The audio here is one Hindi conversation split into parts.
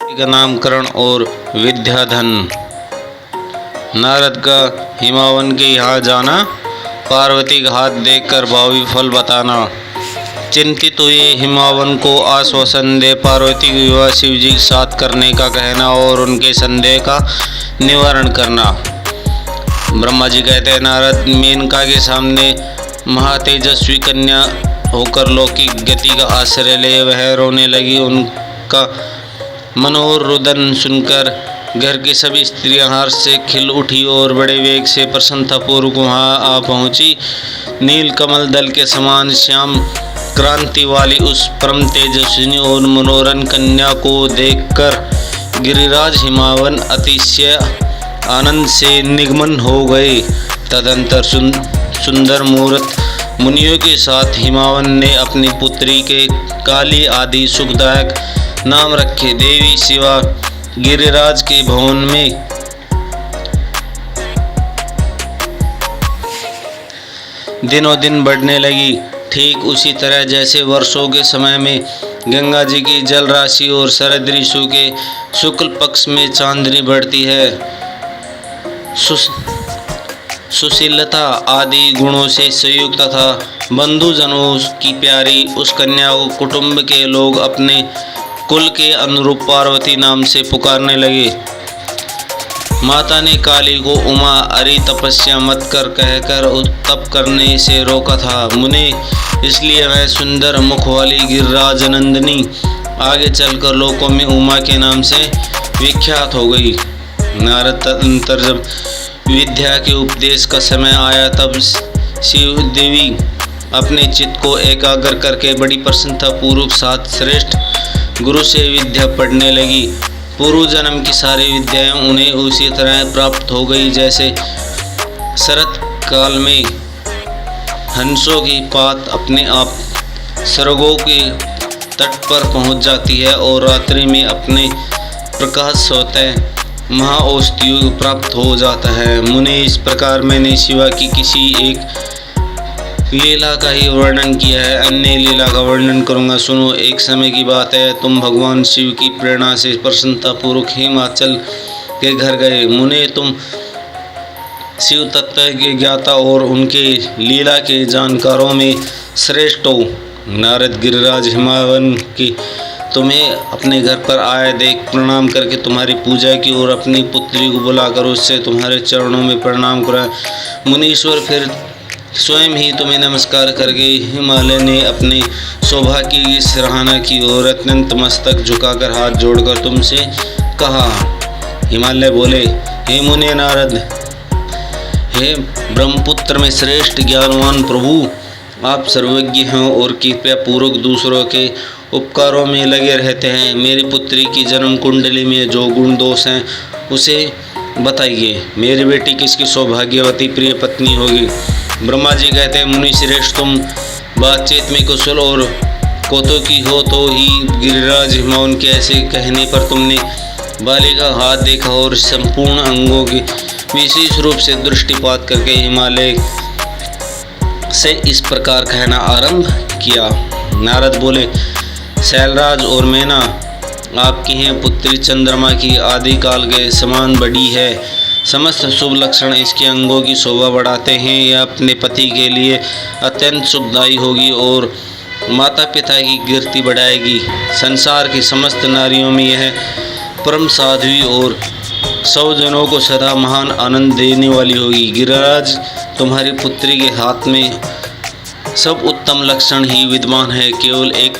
का नामकरण और विद्याधन। नारद का हिमावन के यहाँ जाना, पार्वती का हाथ देखकर भावी फल बताना। चिंतित हुए हिमावन को आश्वासन दे पार्वती का विवाह शिव जी के साथ करने का कहना और उनके संदेह का निवारण करना। ब्रह्मा जी कहते हैं, नारद मेनका के सामने महातेजस्वी कन्या होकर लौकिक गति का आश्रय ले वह रोने लगी। उनका मनोहर रुदन सुनकर घर की सभी स्त्रियां हर्ष से खिल उठी और बड़े वेग से प्रसन्नतापूर्वक वहां आ पहुंची। नील कमल दल के समान श्याम क्रांति वाली उस परम तेजस्विनी और मनोरम कन्या को देखकर गिरिराज हिमावन अतिशय आनंद से निगमन हो गए। तदंतर सुंदर मूर्त मुनियों के साथ हिमावन ने अपनी पुत्री के काली आदि सुखदायक नाम रखे। देवी शिवा गिरिराज के भवन में दिनों दिन बढ़ने लगी, ठीक उसी तरह जैसे वर्षों के समय में गंगा जी की जल राशि और शरद ऋतु के शुक्ल पक्ष में चांदनी बढ़ती है। सुशीलता आदि गुणों से संयुक्त तथा बंधुजनों की प्यारी उस कन्या को कुटुंब के लोग अपने कुल के अनुरूप पार्वती नाम से पुकारने लगे। माता ने काली को उमा अरि तपस्या मत कर कहकर तप करने से रोका था। मुने इसलिए वह सुंदर मुख वाली गिरिराज नंदिनी आगे चलकर लोकों में उमा के नाम से विख्यात हो गई। नारद तदंतर जब विद्या के उपदेश का समय आया तब शिव देवी अपने चित्त को एकाग्र करके बड़ी प्रसन्नता पूर्वक साथ श्रेष्ठ गुरु से विद्या पढ़ने लगी। पूर्व जन्म की सारी विद्याएं उन्हें उसी तरह प्राप्त हो गई जैसे शरत काल में हंसों की पात अपने आप स्वर्गों के तट पर पहुंच जाती है और रात्रि में अपने प्रकाश स्वतः महाऔषधियों प्राप्त हो जाता है। मुने इस प्रकार मैंने शिवा की किसी एक लीला का ही वर्णन किया है, अन्य लीला का वर्णन करूंगा। सुनो, एक समय की बात है, तुम भगवान शिव की प्रेरणा से प्रसन्नता पूर्वक हिमाचल के घर गए। मुने, तुम शिव तत्व के ज्ञाता और उनके लीला के जानकारों में श्रेष्ठ हो। नारद गिरिराज हिमावन की तुम्हें अपने घर पर आए देख प्रणाम करके तुम्हारी पूजा की और अपनी पुत्री को बुलाकर उससे तुम्हारे चरणों में प्रणाम कराए। मुनीश्वर फिर स्वयं ही तुम्हें नमस्कार करके हिमालय ने अपने सौभाग्य की सराहना की और अत्यंत मस्तक झुकाकर हाथ जोड़कर तुमसे कहा। हिमालय बोले, हे मुने नारद, हे ब्रह्मपुत्र में श्रेष्ठ ज्ञानवान प्रभु, आप सर्वज्ञ हैं और कृपया पूर्वक दूसरों के उपकारों में लगे रहते हैं। मेरी पुत्री की जन्म कुंडली में जो गुण दोष हैं उसे बताइए। मेरी बेटी किसकी सौभाग्यवती प्रिय पत्नी होगी। ब्रह्मा जी कहते हैं, मुनि श्रेष्ठ, तुम बातचीत में कुशल और कौतुकी हो तो ही गिरिराज हिमावन के ऐसे कहने पर तुमने बालिका हाथ देखा और संपूर्ण अंगों की विशेष रूप से दृष्टिपात करके हिमालय से इस प्रकार कहना आरंभ किया। नारद बोले, शैलराज और मैना, आपकी हैं पुत्री चंद्रमा की आदिकाल के समान बड़ी है। समस्त शुभ लक्षण इसके अंगों की शोभा बढ़ाते हैं। यह अपने पति के लिए अत्यंत शुभदायी होगी और माता पिता की कीर्ति बढ़ाएगी। संसार की समस्त नारियों में यह परम साध्वी और सौ जनों को सदा महान आनंद देने वाली होगी। गिरिराज, तुम्हारी पुत्री के हाथ में सब उत्तम लक्षण ही विद्यमान है, केवल एक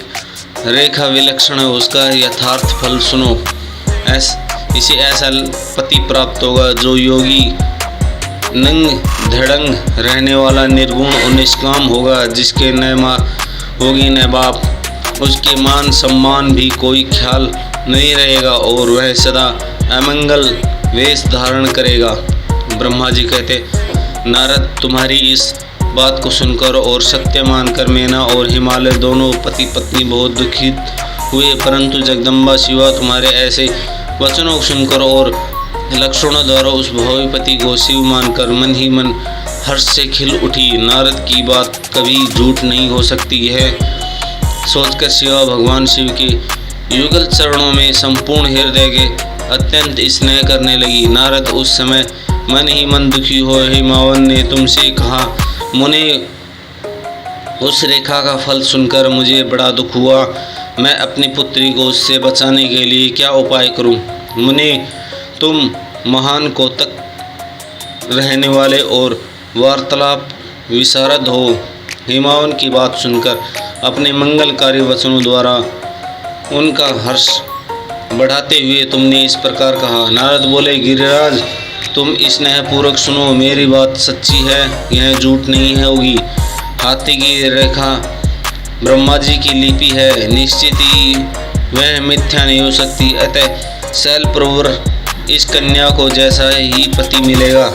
रेखा विलक्षण है, उसका यथार्थ फल सुनो। इसे ऐसा पति प्राप्त होगा जो योगी नंग धड़ंग रहने वाला, निर्गुण और निष्काम होगा, जिसके न माँ होगी न बाप, उसके मान सम्मान भी कोई ख्याल नहीं रहेगा और वह सदा अमंगल वेश धारण करेगा। ब्रह्मा जी कहते, नारद, तुम्हारी इस बात को सुनकर और सत्य मानकर मैना और हिमालय दोनों पति पत्नी बहुत दुखित हुए, परंतु जगदम्बा शिवा तुम्हारे ऐसे वचनों को सुनकर और लक्षणों द्वारा उस भावी पति को शिव मानकर मन ही मन हर्ष से खिल उठी। नारद की बात कभी झूठ नहीं हो सकती है सोचकर शिवा भगवान शिव के युगल चरणों में संपूर्ण हृदय के अत्यंत स्नेह करने लगी। नारद उस समय मन ही मन दुखी हो हिमावन ने तुमसे कहा, मुने उस रेखा का फल सुनकर मुझे बड़ा दुख हुआ। मैं अपनी पुत्री को उससे बचाने के लिए क्या उपाय करूं? मुने तुम महान कौतक रहने वाले और वार्तालाप विशारद हो। हिमावन की बात सुनकर अपने मंगलकारी वचनों द्वारा उनका हर्ष बढ़ाते हुए तुमने इस प्रकार कहा। नारद बोले, गिरिराज तुम स्नेहपूर्वक सुनो, मेरी बात सच्ची है, यह झूठ नहीं है होगी। हाथी की रेखा ब्रह्मा जी की लिपि है, निश्चित ही वह मिथ्या नहीं हो सकती। अतः शैल प्रवर इस कन्या को जैसा ही पति मिलेगा,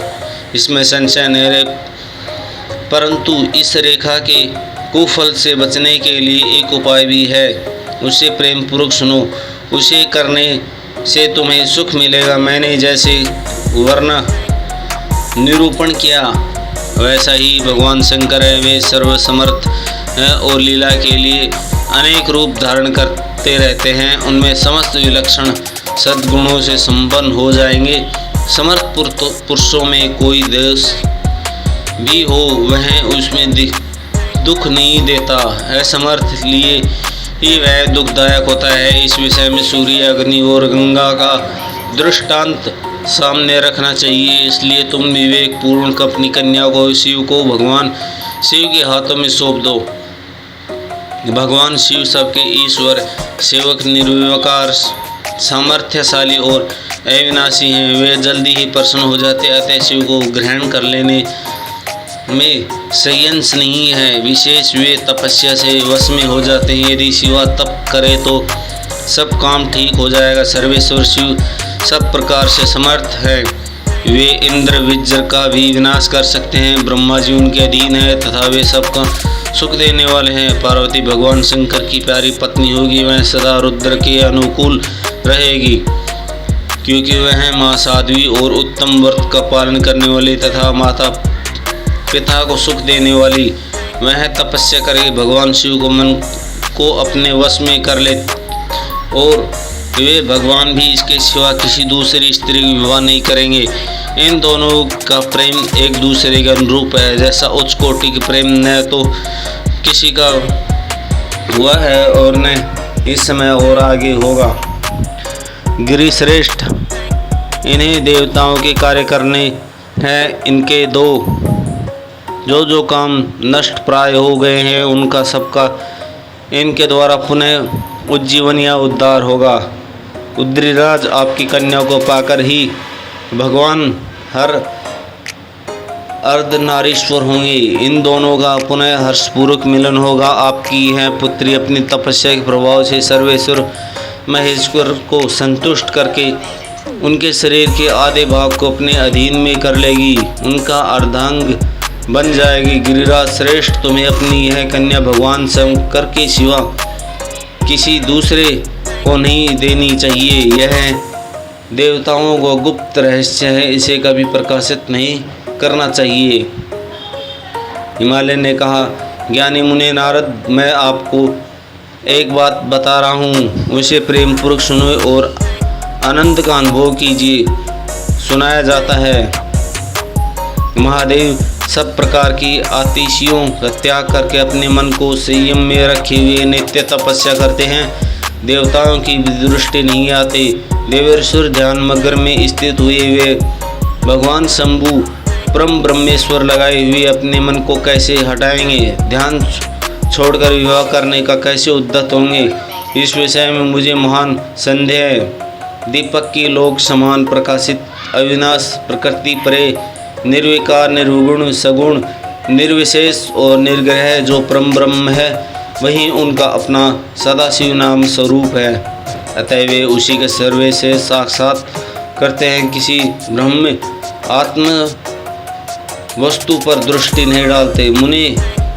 इसमें संशय नहीं रहे। परंतु इस रेखा के कुफल से बचने के लिए एक उपाय भी है, उसे प्रेम पूर्वक सुनो। उसे करने से तुम्हें सुख मिलेगा। मैंने जैसे वर्णा निरूपण किया वैसा ही भगवान शंकर है। वे सर्वसमर्थ हैं और लीला के लिए अनेक रूप धारण करते रहते हैं। उनमें समस्त विलक्षण सद्गुणों से संपन्न हो जाएंगे। समर्थ पुरुषों में कोई दोष भी हो वह उसमें दुख नहीं देता। असमर्थ लिए ही वह दुखदायक होता है। इस विषय में सूर्य, अग्नि और गंगा का दृष्टांत सामने रखना चाहिए। इसलिए तुम विवेक पूर्ण अपनी कन्या को शिव को भगवान शिव के हाथों में सौंप दो। भगवान शिव सबके ईश्वर, सेवक, निर्विकार, सामर्थ्यशाली और अविनाशी हैं। वे जल्दी ही प्रसन्न हो जाते। अतः शिव को ग्रहण कर लेने में संयंत्र नहीं है। विशेष वे तपस्या से वश में हो जाते हैं। यदि शिवा तप करे तो सब काम ठीक हो जाएगा। सर्वेश्वर शिव सब प्रकार से समर्थ है। वे इंद्र विज्र का भी विनाश कर सकते हैं। ब्रह्मा जी उनके अधीन है तथा वे सबका सुख देने वाले हैं। पार्वती भगवान शंकर की प्यारी पत्नी होगी। वह सदा रुद्र के अनुकूल रहेगी, क्योंकि वह माँ साध्वी और उत्तम व्रत का पालन करने वाली तथा माता पिता को सुख देने वाली। वह तपस्या करके भगवान शिव को मन को अपने वश में कर ले और वे भगवान भी इसके सिवा किसी दूसरी स्त्री का विवाह नहीं करेंगे। इन दोनों का प्रेम एक दूसरे के अनुरूप है। जैसा उच्च कोटि के प्रेम न तो किसी का हुआ है और न इस समय और आगे होगा। गिरिश्रेष्ठ, इन्हें देवताओं के कार्य करने हैं। इनके जो काम नष्ट प्राय हो गए हैं उनका सबका इनके द्वारा पुनः उज्जीवन या उद्धार होगा। उद्रीराज, आपकी कन्या को पाकर ही भगवान हर अर्धनारीश्वर होंगे। इन दोनों का पुनः हर्षपूर्वक मिलन होगा। आपकी यह पुत्री अपनी तपस्या के प्रभाव से सर्वेश्वर महेश्वर को संतुष्ट करके उनके शरीर के आधे भाग को अपने अधीन में कर लेगी, उनका अर्धांग बन जाएगी। गिरिराज श्रेष्ठ, तुम्हें अपनी यह कन्या भगवान शंकर के सिवा किसी दूसरे को नहीं देनी चाहिए। यह देवताओं को गुप्त रहस्य है, इसे कभी प्रकाशित नहीं करना चाहिए। हिमालय ने कहा, ज्ञानी मुने नारद, मैं आपको एक बात बता रहा हूँ, उसे प्रेम पूर्वक सुनो और आनंद का अनुभव कीजिए। सुनाया जाता है, महादेव सब प्रकार की आतिशियों का त्याग करके अपने मन को संयम में रखे हुए नित्य तपस्या करते हैं। देवताओं की दृष्टि नहीं आते। देवेश्वर ध्यान मग्न में स्थित हुए वे भगवान शंभु परम ब्रह्मेश्वर लगाए हुए अपने मन को कैसे हटाएंगे? ध्यान छोड़कर विवाह करने का कैसे उद्यत होंगे? इस विषय में मुझे महान संदेह है। दीपक की लोक समान प्रकाशित अविनाश प्रकृति परे निर्विकार, निर्गुण, सगुण, निर्विशेष और निर्ग्रह जो परम ब्रह्म है, वही उनका अपना सदाशिव नाम स्वरूप है। अतः वे उसी के सर्वे से साक्षात करते हैं। किसी ब्रह्म आत्म वस्तु पर दृष्टि नहीं डालते। मुने,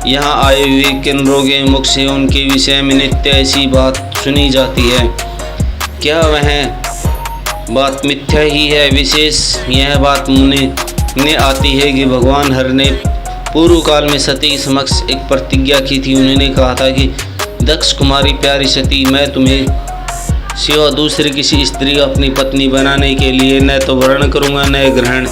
यहाँ आए हुए किन्नरों के मुख से उनके विषय में नित्य ऐसी बात सुनी जाती है। क्या वह बात मिथ्या ही है? विशेष यह बात मुने में आती है कि भगवान हर ने पूर्व काल में सती के समक्ष एक प्रतिज्ञा की थी। उन्होंने कहा था कि दक्ष कुमारी प्यारी सती, मैं तुम्हें सिवा दूसरी किसी स्त्री को अपनी पत्नी बनाने के लिए न तो वर्ण करूँगा न ग्रहण।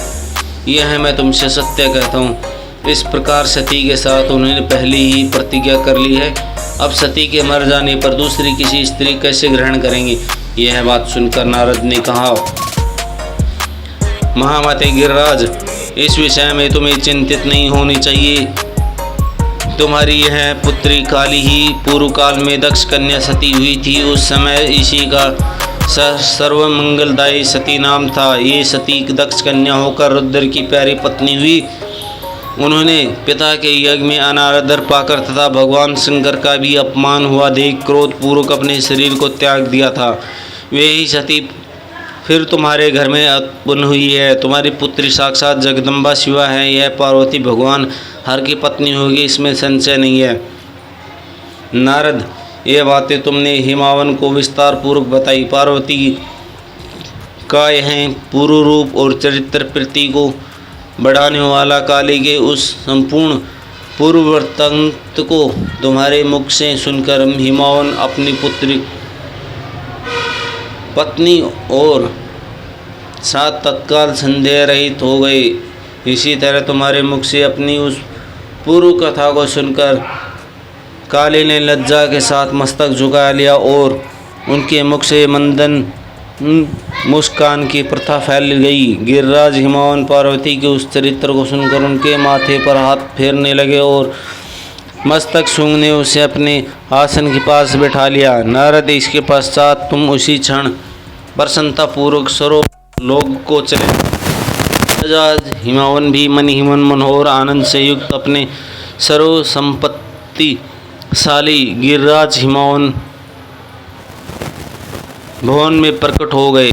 यह मैं तुमसे सत्य कहता हूँ। इस प्रकार सती के साथ उन्होंने पहले ही प्रतिज्ञा कर ली है। अब सती के मर जाने पर दूसरी किसी स्त्री कैसे ग्रहण करेंगे। यह बात सुनकर नारद ने कहा, महामते गिरिराज, इस विषय में तुम्हें चिंतित नहीं होनी चाहिए। तुम्हारी यह पुत्री काली ही पूर्व काल में दक्ष कन्या सती हुई थी। उस समय इसी का सर्वमंगलदायी सती नाम था। ये सती दक्ष कन्या होकर रुद्र की प्यारी पत्नी हुई। उन्होंने पिता के यज्ञ में अनादर पाकर तथा भगवान शंकर का भी अपमान हुआ देख क्रोध पूर्वक अपने शरीर को त्याग दिया था। वे ही सती फिर तुम्हारे घर में उत्पन्न हुई है। तुम्हारी पुत्री साक्षात जगदम्बा शिवा है। यह पार्वती भगवान हर की पत्नी होगी, इसमें संशय नहीं है। नारद, ये बातें तुमने हिमावन को विस्तार पूर्वक बताई। पार्वती का यह पूर्व रूप और चरित्र प्रति को बढ़ाने वाला काली के उस संपूर्ण पूर्व वृत्तांत को तुम्हारे मुख से सुनकर हिमावन अपनी पुत्री पत्नी और साथ तत्काल संदेह रहित हो गए। इसी तरह तुम्हारे मुख से अपनी उस पूर्व कथा को सुनकर काली ने लज्जा के साथ मस्तक झुका लिया और उनके मुख से मंदन मुस्कान की प्रथा फैल गई। गिरिराज हिमावन पार्वती के उस चरित्र को सुनकर उनके माथे पर हाथ फेरने लगे और मस्तक सूंघने उसे अपने आसन के पास बैठा लिया। नारद, इसके पश्चात तुम उसी क्षण प्रसन्नता पूर्वक सरो लोग को चले। आज हिमावन भी मन ही मन मनोहर आनंद से युक्त अपने सर्व संपत्तिशाली गिरिराज हिमावन भवन में प्रकट हो गए।